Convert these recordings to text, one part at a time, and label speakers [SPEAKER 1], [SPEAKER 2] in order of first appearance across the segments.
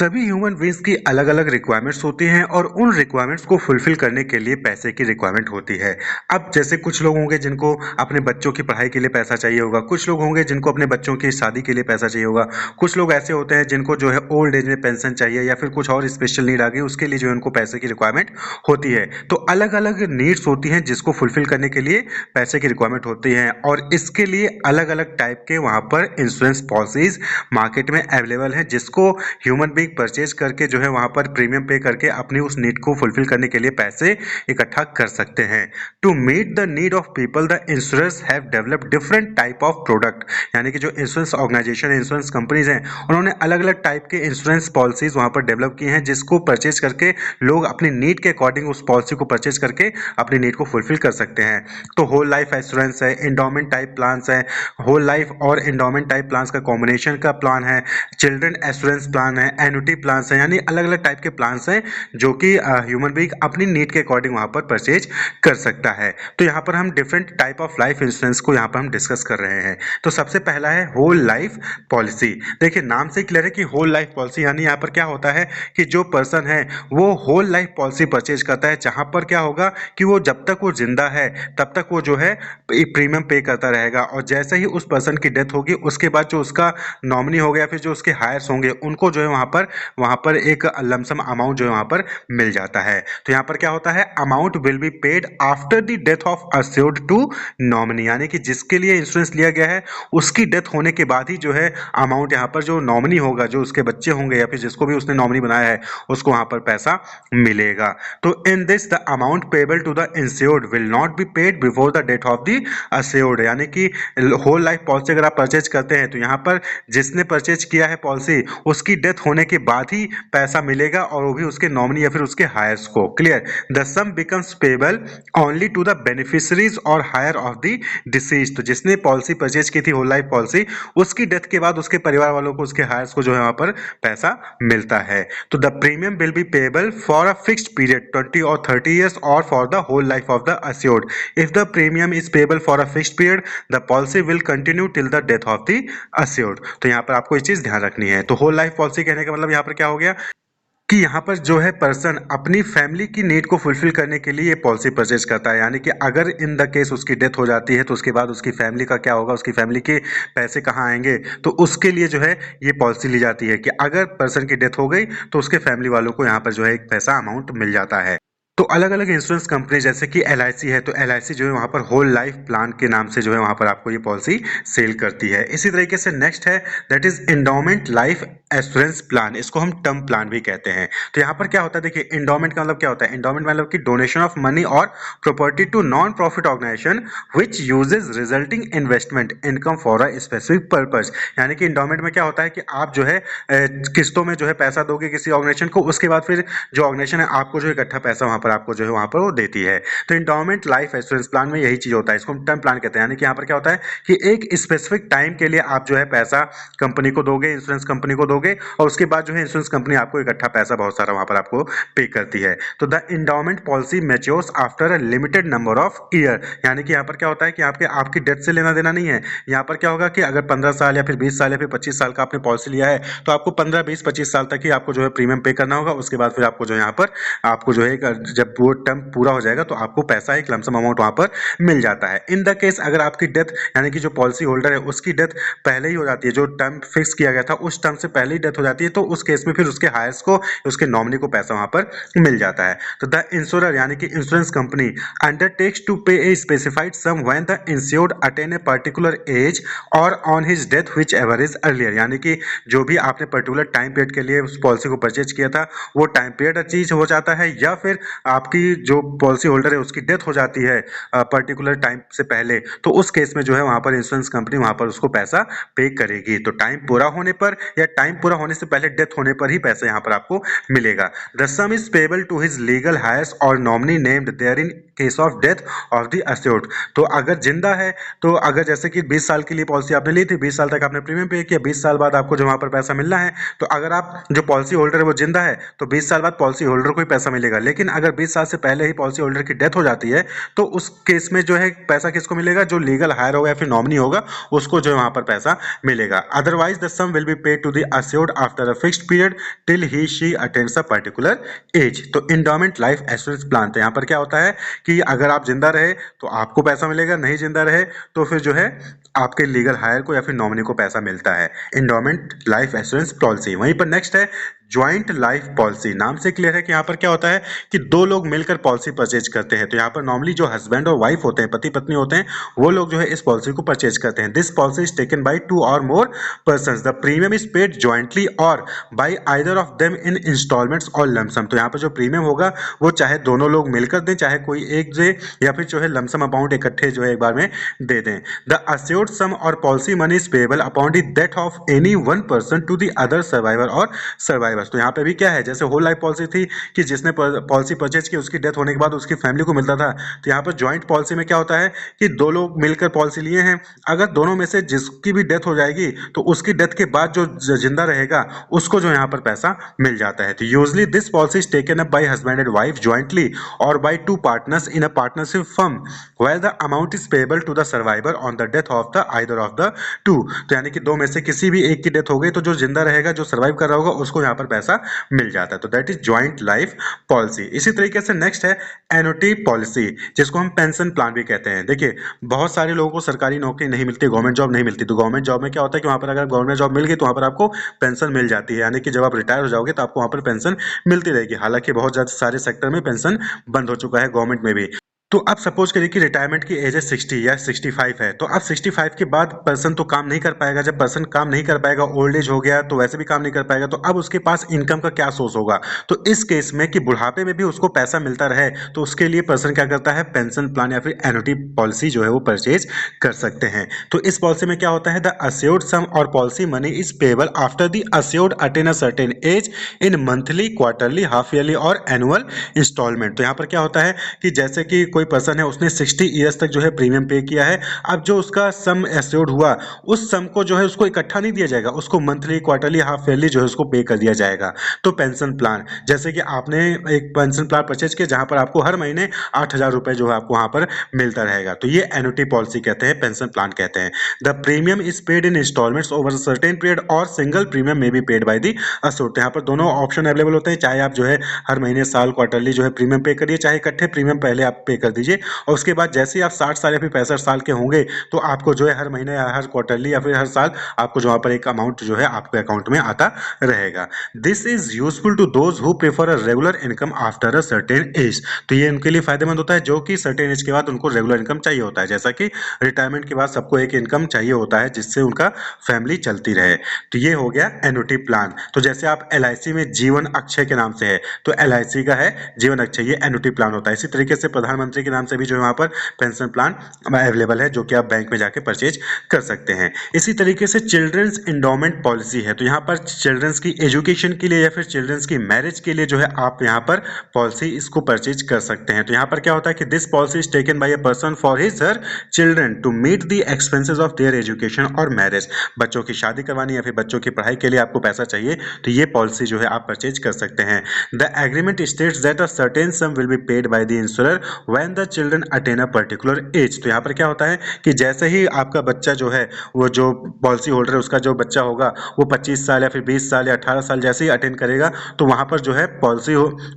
[SPEAKER 1] सभी human beings की अलग अलग रिक्वायरमेंट्स होती हैं और उन रिक्वायरमेंट्स को फुलफिल करने के लिए पैसे की रिक्वायरमेंट होती है। अब जैसे कुछ लोग होंगे जिनको अपने बच्चों की पढ़ाई के लिए पैसा चाहिए होगा, कुछ लोग होंगे जिनको अपने बच्चों की शादी के लिए पैसा चाहिए होगा, कुछ लोग ऐसे होते हैं जिनको जो है ओल्ड एज में पेंशन चाहिए या फिर कुछ और स्पेशल नीड आ गई उसके लिए जो है उनको पैसे की रिक्वायरमेंट होती है। तो अलग अलग नीड्स होती हैं जिसको फुलफिल करने के लिए पैसे की रिक्वायरमेंट होती है और इसके लिए अलग अलग टाइप के वहाँ पर इंश्योरेंस पॉलिसीज मार्केट में अवेलेबल हैं जिसको ह्यूमन बीइंग परचेज करके जो है वहाँ पर प्रीमियम पे करके अपनी उस नीड को फुलफिल करने के लिए पैसे इकट्ठा कर सकते हैं। To meet the need of people the insurance have developed different type of product, यानी कि जो इंश्योरेंस ऑर्गेनाइजेशन इंश्योरेंस कंपनीज हैं उन्होंने अलग अलग टाइप के इंश्योरेंस पॉलिसीज वहाँ पर डेवलप की हैं जिसको परचेज करके लोग अपनी नीड के अकॉर्डिंग उस पॉलिसी को परचेज करके अपनी नीड को फुलफिल कर सकते हैं। तो होल लाइफ एश्योरेंस है, इंडोमेंट टाइप प्लान्स है, होल लाइफ और इंडोमेंट टाइप प्लान्स का कॉम्बिनेशन का प्लान है, चिल्ड्रन एश्योरेंस प्लान है, एन्युटी प्लान्स हैं, यानी अलग अलग टाइप के प्लान्स हैं जो कि ह्यूमन बीइंग अपनी नीड के अकॉर्डिंग वहाँ पर परचेज कर सकता है। तो यहाँ पर हम different type of life insurance को यहाँ पर हम डिस्कस कर रहे हैं। तो सबसे पहला है होल लाइफ पॉलिसी। देखिए नाम से क्लियर है कि होल लाइफ पॉलिसी, यानी यहाँ पर क्या होता है कि जो पर्सन है वो होल लाइफ पॉलिसी परचेज करता है जहाँ पर क्या होगा कि वो जब तक वो जिंदा है तब तक वो जो है प्रीमियम पे करता रहेगा और जैसे ही उस पर्सन की डेथ होगी उसके बाद जो उसका नॉमिनी हो गया फिर जो उसके हायर्स होंगे उनको जो है वहाँ पर एक लमसम अमाउंट जो है वहाँ पर मिल जाता है। तो यहाँ पर क्या होता है, amount will be paid after the death of assured to nominee, यानी कि जिसके लिए इंश्योरेंस लिया गया है उसकी डेथ होने के बाद ही जो है अमाउंट यहाँ पर जो नॉमिनी होगा, जो उसके बच्चे होंगे या फिर जिसको भी उसने नॉमिनी बनाया है उसको वहाँ पर पैसा मिलेगा। तो in this the amount payable to the insured will not be paid before the death of the assured, यानी कि होल लाइफ पॉलिसी अगर आप परचेज करते हैं तो यहाँ पर जिसने परचेज किया है पॉलिसी उसकी डेथ होने के बाद ही पैसा मिलेगा और वो भी उसके नॉमिनी या फिर उसके हायर्स को। Clear, the sum becomes payable only to the beneficiaries or heir of the deceased. तो जिसने पॉलिसी परचेज की थी होल लाइफ पॉलिसी उसकी डेथ के बाद उसके परिवार वालों को उसके हायर्स को जो है वहां पर पैसा मिलता है। तो the premium will be payable for a fixed period 20 or 30 years or for the whole life of the assured. If the premium is payable for a fixed period, the policy will continue till the death of the assured. तो यहाँ पर आपको इस चीज ध्यान रखनी है। तो होल लाइफ पॉलिसी कहने का मतलब यहाँ पर क्या हो गया कि यहाँ पर जो है पर्सन अपनी फैमिली की नीड को फुलफिल करने के लिए ये पॉलिसी परचेज करता है, यानी कि अगर इन द केस उसकी डेथ हो जाती है तो उसके बाद उसकी फैमिली का क्या होगा, उसकी फैमिली के पैसे कहाँ आएंगे, तो उसके लिए जो है ये पॉलिसी ली जाती है कि अगर पर्सन की डेथ हो गई तो उसके फैमिली वालों को यहाँ पर जो है एक पैसा अमाउंट मिल जाता है। तो अलग अलग इंश्योरेंस कंपनी जैसे कि LIC है, तो LIC जो है वहाँ पर होल लाइफ प्लान के नाम से जो है वहाँ पर आपको ये पॉलिसी सेल करती है। इसी तरीके से नेक्स्ट है that is endowment life assurance plan, इसको हम टर्म प्लान भी कहते हैं। तो यहाँ पर क्या होता है, देखिए इंडोमेंट का मतलब क्या होता है, इंडोमेंट मतलब कि donation of money or property to non profit organisation which uses resulting investment income for a specific purpose, यानी कि इंडोमेंट में क्या होता है कि आप जो है किस्तों में जो है पैसा दोगे किसी ऑर्गेनाइजेशन को, उसके बाद फिर जो ऑर्गेनाइजेशन है आपको जो इकट्ठा पैसा वहाँ पर आपको जो है वहाँ पर वो देती है। तो इंडोमेंट लाइफ एश्योरेंस प्लान में यही चीज होता है, इसको हम टर्म प्लान कहते हैं। यानी कि यहाँ पर क्या होता है कि एक स्पेसिफिक टाइम के लिए आप जो है पैसा कंपनी को दोगे, इंश्योरेंस कंपनी को दोगे और उसके बाद जो है इंश्योरेंस कंपनी आपको इकट्ठा पैसा बहुत सारा वहाँ पर आपको पे करती है। तो the endowment policy matures after a limited number of year, यानी कि यहाँ पर क्या होता है कि आपकी डेथ से लेना देना नहीं है। यहाँ पर क्या होगा कि अगर 15 साल या फिर 20 साल या फिर 25 साल का आपने पॉलिसी लिया है तो आपको 15, 20, 25 साल तक ही आपको जो है प्रीमियम पे करना होगा। उसके बाद फिर आपको जो है यहाँ पर आपको जो है जब वो टर्म पूरा हो जाएगा तो आपको पैसा एक लमसम अमाउंट वहाँ पर मिल जाता है। इन द केस अगर आपकी डेथ यानी कि जो पॉलिसी होल्डर है उसकी डेथ पहले ही हो जाती है, जो टर्म फिक्स किया गया था उस टर्म से पहले ही डेथ हो जाती है, तो उस केस में फिर उसके हायर्स को उसके नॉमिनी को पैसा वहाँ पर मिल जाता है। तो द इंश्योरर यानी कि insurance company undertakes to pay a specified sum when the insured attain a particular age or on his death whichever is earlier, यानी कि जो भी आपने पर्टिकुलर टाइम पीरियड के लिए उस पॉलिसी को परचेज किया था वो टाइम पीरियड अचीव हो जाता है या फिर आपकी जो पॉलिसी होल्डर है उसकी डेथ हो जाती है पर्टिकुलर टाइम से पहले, तो उस केस में जो है वहां पर इंश्योरेंस कंपनी वहां पर उसको पैसा पे करेगी। तो टाइम पूरा होने पर या टाइम पूरा होने से पहले डेथ होने पर ही पैसा यहां पर आपको मिलेगा। The sum is payable to his legal heirs or nominee named there in case of death of the assured. तो अगर जिंदा है तो अगर जैसे कि 20 साल के लिए पॉलिसी आपने ली थी, 20 साल तक आपने प्रीमियम पे किया, 20 साल बाद आपको जो वहां पर पैसा मिलना है, तो अगर आप जो पॉलिसी होल्डर है वो जिंदा है तो 20 साल बाद पॉलिसी होल्डर को ही पैसा मिलेगा। लेकिन अगर 20 साल से पहले ही पॉलिसी होल्डर की डेथ हो जाती है तो उस केस में जो है पैसा किसको मिलेगा, जो लीगल हायर होगा या फिर नॉमिनी होगा उसको जो है वहां पर पैसा मिलेगा। Otherwise the sum will be paid to the assured after a fixed period till he she attains a particular age। तो इंडोमेंट लाइफ एश्योरेंस प्लान, तो यहाँ पर क्या होता है कि अगर आप जिंदा रहे तो आपको पैसा मिलेगा, नहीं जिंदा रहे तो फिर जो है आपके लीगल हायर को या फिर नॉमिनी को पैसा मिलता है। Endowment life assurance policy. वहीं पर नेक्स्ट है ज्वाइंट लाइफ पॉलिसी। नाम से क्लियर है कि यहाँ पर क्या होता है कि दो लोग मिलकर पॉलिसी परचेज करते हैं। तो यहाँ पर नॉर्मली जो हस्बैंड और वाइफ होते हैं, पति पत्नी होते हैं, वो लोग जो है इस पॉलिसी को परचेज करते हैं। This policy is taken by 2 or more persons. The premium is paid jointly or by either of them in instalments or lump sum. तो यहाँ पर जो प्रीमियम होगा वो चाहे दोनों लोग मिलकर दें, चाहे कोई एक दे, या फिर जो है लमसम अमाउंट इकट्ठे जो है एक बार में दे दें। The assured sum or policy money is payable upon the death of any one person to the other survivor or survivors. तो यहाँ पे भी क्या है, जैसे होल लाइफ पॉलिसी थी कि जिसने पॉलिसी परचेज की उसकी डेथ होने के बाद उसकी फैमिली को मिलता था, तो यहाँ पर ज्वाइंट पॉलिसी में क्या होता है कि दो लोग मिलकर पॉलिसी लिए हैं, अगर दोनों में से जिसकी भी डेथ हो जाएगी तो उसकी डेथ के बाद जो जिंदा रहेगा उसको जो यहाँ पर पैसा मिल जाता है। तो usually this policy is taken up by husband and wife jointly or by two partners in a partnership firm where the amount is payable to the survivor on the death of the either of the two. तो यानी कि दो में से किसी भी एक की डेथ हो गई तो जो जिंदा रहेगा, जो सर्वाइव कर रहा होगा, उसको यहाँ पर पैसा मिल जाता है। तो that is joint life policy. इसी तरीके से नेक्स्ट है एनुटी पॉलिसी, जिसको हम पेंशन प्लान भी कहते हैं। देखिए बहुत सारे लोगों को सरकारी नौकरी नहीं मिलती, गवर्नमेंट जॉब नहीं मिलती, तो गवर्नमेंट जॉब में क्या होता है कि वहां पर अगर गवर्नमेंट जॉब मिल गई तो वहां पर आपको पेंशन मिल जाती है, यानी कि जब आप रिटायर हो जाओगे तो आपको वहां पर पेंशन मिलती रहेगी। हालांकि बहुत ज्यादा सारे सेक्टर में पेंशन बंद हो चुका है गवर्नमेंट में भी। तो अब सपोज करिए कि रिटायरमेंट की एज है 60 या 65 है, तो अब 65 के बाद पर्सन तो काम नहीं कर पाएगा। जब पर्सन काम नहीं कर पाएगा, ओल्ड एज हो गया तो वैसे भी काम नहीं कर पाएगा, तो अब उसके पास इनकम का क्या सोर्स होगा। तो इस केस में कि बुढ़ापे में भी उसको पैसा मिलता रहे, तो उसके लिए पर्सन क्या करता है, पेंशन प्लान या फिर एनुटी पॉलिसी जो है वो परचेज कर सकते हैं। तो इस पॉलिसी में क्या होता है, the assured sum or policy money is payable after the assured attain a certain age in monthly, quarterly, half yearly or annual instalment. तो यहाँ पर क्या होता है कि जैसे कि कोई पर्सन है, उसने 60 ईयर्स तक जो है प्रीमियम पे किया है, अब जो उसका सम एश्योर्ड हुआ उस सम को जो है उसको इकट्ठा नहीं दिया जाएगा, उसको मंथली, क्वार्टरली, हाफ ईयरली जो है उसको पे कर दिया जाएगा। तो पेंशन प्लान, जैसे कि आपने एक पेंशन प्लान परचेज किया जहां पर आपको हर महीने 8,000 रुपए जो है आपको वहां पर मिलता रहेगा, तो ये एनुटी पॉलिसी कहते हैं, पेंशन प्लान कहते हैं। The premium is paid in instalments over a certain period or single premium may be paid by the assured. यहाँ पर दोनों ऑप्शन अवेलेबल होते हैं, चाहे आप जो है हर महीने, साल, क्वार्टरली जो है प्रीमियम पे करिए, चाहे इकट्ठे प्रीमियम पहले आप पे कर दीजिए और उसके बाद जैसे ही आप 60 साल या फिर 65 साल के होंगे तो आपको जो है हर महीने या हर क्वार्टरली या फिर हर साल आपको जो पर एक अमाउंट जो है आपके अकाउंट में आता रहेगा। This is useful to those who prefer a regular income after a certain age. तो ये उनके लिए फायदेमंद होता है जो कि सर्टेन एज के बाद उनको रेगुलर इनकम चाहिए होता है, जैसा कि रिटायरमेंट के बाद सबको एक इनकम चाहिए होता है जिससे उनका फैमिली चलती रहे। तो ये हो गया एनुटी प्लान। तो जैसे आप LIC में जीवन अक्षय के नाम से है, तो LIC का है जीवन अक्षय, ये एनुटी प्लान होता है। इसी तरीके से प्रधानमंत्री के नाम से भी जो वहां पर पेंशन प्लान अवेलेबल है, जो कि आप बैंक में जाके परचेज कर सकते हैं। इसी तरीके से चिल्ड्रंस एंडोमेंट पॉलिसी है, तो यहाँ पर चिल्ड्रंस की एजुकेशन के लिए या फिर चिल्ड्रंस की मैरिज के लिए जो है आप यहाँ पर पॉलिसी इसको परचेज कर सकते हैं। तो यहाँ पर क्या होता है कि this policy is taken by a person for his her children to meet the expenses of their education or marriage. बच्चों की शादी करवानी या फिर बच्चों की पढ़ाई के लिए आपको पैसा चाहिए, तो ये पॉलिसी जो है आप परचेज कर सकते हैं। The agreement states that a certain some will be paid by the insurer when the children attain a particular age. तो यहाँ पर क्या होता है कि जैसे ही आपका बच्चा जो है, वो जो पॉलिसी होल्डर है उसका जो बच्चा होगा वो 25 साल या फिर 20 साल या 18 साल जैसे ही अटेंड करेगा, तो वहां पर जो है पॉलिसी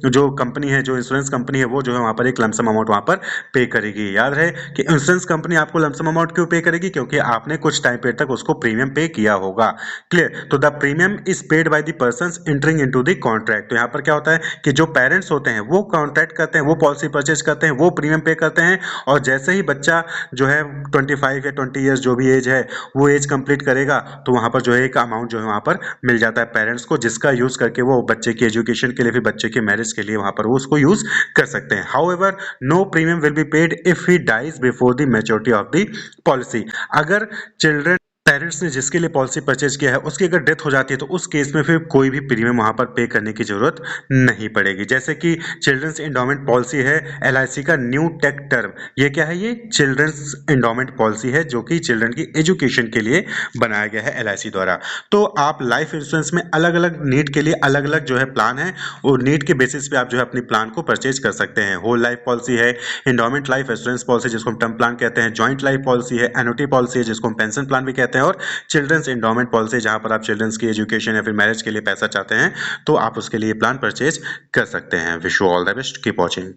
[SPEAKER 1] जो कंपनी है, जो इंश्योरेंस कंपनी है, वो जो है वहां पर एक लमसम अमाउंट वहां पर पे करेगी। याद रहे कि इंश्योरेंस कंपनी आपको लमसम अमाउंट क्यों पे करेगी, क्योंकि आपने कुछ टाइम पीरियड तक उसको प्रीमियम पे किया होगा। क्लियर। तो the premium is paid by the persons entering into the contract. तो यहाँ पर क्या होता है कि जो पेरेंट्स होते हैं वो कॉन्ट्रैक्ट करते हैं, वो पॉलिसी परचेज करते हैं, वो प्रीमियम पे करते हैं, और जैसे ही बच्चा जो है 25 या 20 ईयर्स जो भी एज है वो एज कंप्लीट करेगा, तो वहां पर जो है एक अमाउंट जो है वहां पर मिल जाता है पेरेंट्स को, जिसका यूज करके वो बच्चे की एजुकेशन के लिए, फिर बच्चे के मैरिज के लिए वहां पर वो उसको यूज कर सकते हैं। However no premium will be paid if he dies before the maturity of the policy. अगर चिल्ड्रन पेरेंट्स ने जिसके लिए पॉलिसी परचेज किया है उसकी अगर डेथ हो जाती है तो उस केस में फिर कोई भी प्रीमियम वहां पर पे करने की जरूरत नहीं पड़ेगी। जैसे कि चिल्ड्रंस एंडोमेंट पॉलिसी है LIC का न्यू टेक टर्म, ये क्या है, ये चिल्ड्रंस एंडोमेंट पॉलिसी है जो कि चिल्ड्रन की एजुकेशन के लिए बनाया गया है LIC द्वारा। तो आप लाइफ इंश्योरेंस में अलग अलग नीड के लिए अलग अलग जो है प्लान है, और नीड के बेसिस पे आप जो है अपनी प्लान को परचेज कर सकते हैं। होल लाइफ पॉलिसी है, एंडोमेंट लाइफ इंश्योरेंस पॉलिसी जिसको हम टर्म प्लान कहते हैं, ज्वाइंट लाइफ पॉलिसी है, एनुटी पॉलिसी है जिसको हम पेंशन प्लान भी कहते हैं, और और चिल्ड्रंस एंडोमेंट पॉलिसी, जहाँ पर आप चिल्ड्रंस की एजुकेशन या फिर मैरिज के लिए पैसा चाहते हैं तो आप उसके लिए प्लान परचेज कर सकते हैं। Wish you all the best, keep watching.